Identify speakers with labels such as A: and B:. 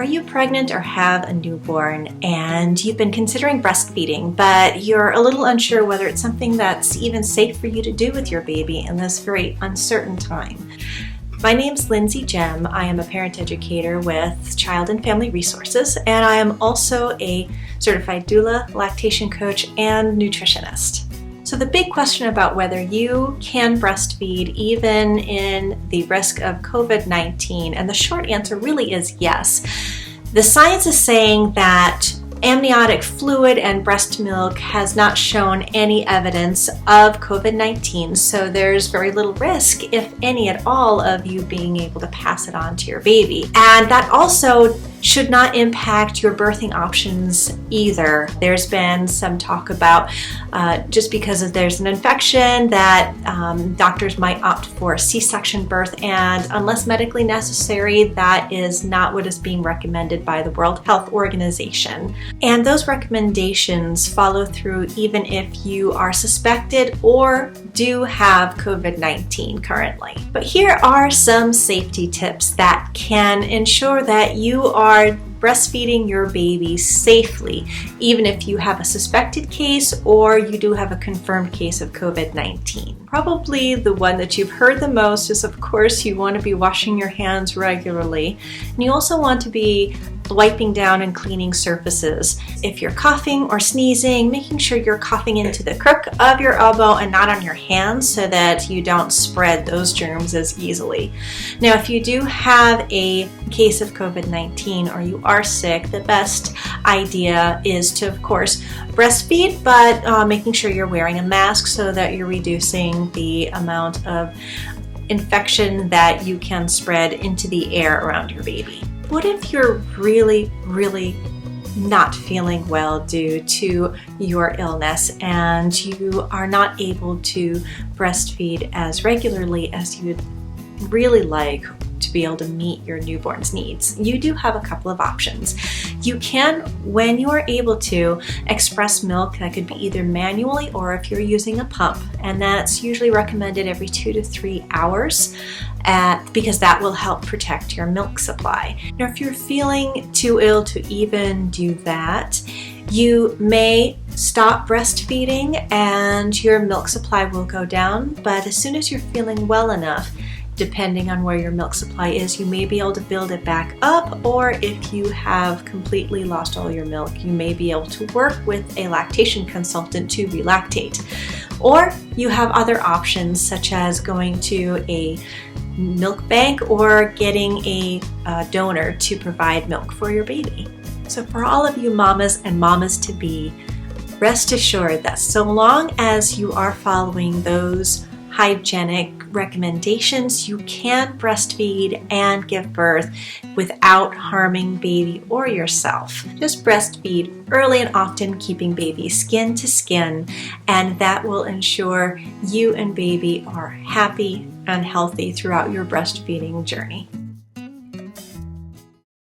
A: Are you pregnant or have a newborn and you've been considering breastfeeding, but you're a little unsure whether it's something that's even safe for you to do with your baby in this very uncertain time? My name's Lindsay Jem. I am a parent educator with Child and Family Resources, and I am also a certified doula, lactation coach, and nutritionist. So the big question about whether you can breastfeed even in the risk of COVID-19, and the short answer really is yes. The science is saying that amniotic fluid and breast milk has not shown any evidence of COVID-19, so there's very little risk, if any at all, of you being able to pass it on to your baby. And that also should not impact your birthing options either. There's been some talk about just because there's an infection that doctors might opt for a C-section birth, and unless medically necessary, that is not what is being recommended by the World Health Organization. And those recommendations follow through even if you are suspected or do have COVID-19 currently. But here are some safety tips that can ensure that you are breastfeeding your baby safely, even if you have a suspected case or you do have a confirmed case of COVID-19. Probably the one that you've heard the most is, of course, you want to be washing your hands regularly, and you also want to be wiping down and cleaning surfaces. If you're coughing or sneezing, making sure you're coughing into the crook of your elbow and not on your hands so that you don't spread those germs as easily. Now, if you do have a case of COVID-19 or you are sick, the best idea is to, of course, breastfeed, but making sure you're wearing a mask so that you're reducing the amount of infection that you can spread into the air around your baby. What if you're really not feeling well due to your illness and you are not able to breastfeed as regularly as you'd really like to be able to meet your newborn's needs? You do have a couple of options. You can, when you are able to, express milk. That could be either manually or if you're using a pump, and that's usually recommended every 2 to 3 hours. Because that will help protect your milk supply. Now, if you're feeling too ill to even do that, you may stop breastfeeding and your milk supply will go down, but as soon as you're feeling well enough, depending on where your milk supply is, you may be able to build it back up, or if you have completely lost all your milk, you may be able to work with a lactation consultant to relactate. Or you have other options such as going to a milk bank or getting a donor to provide milk for your baby. So for all of you mamas and mamas-to-be, rest assured that so long as you are following those hygienic recommendations, you can breastfeed and give birth without harming baby or yourself. Just breastfeed early and often, keeping baby skin to skin, and that will ensure you and baby are happy and healthy throughout your breastfeeding journey.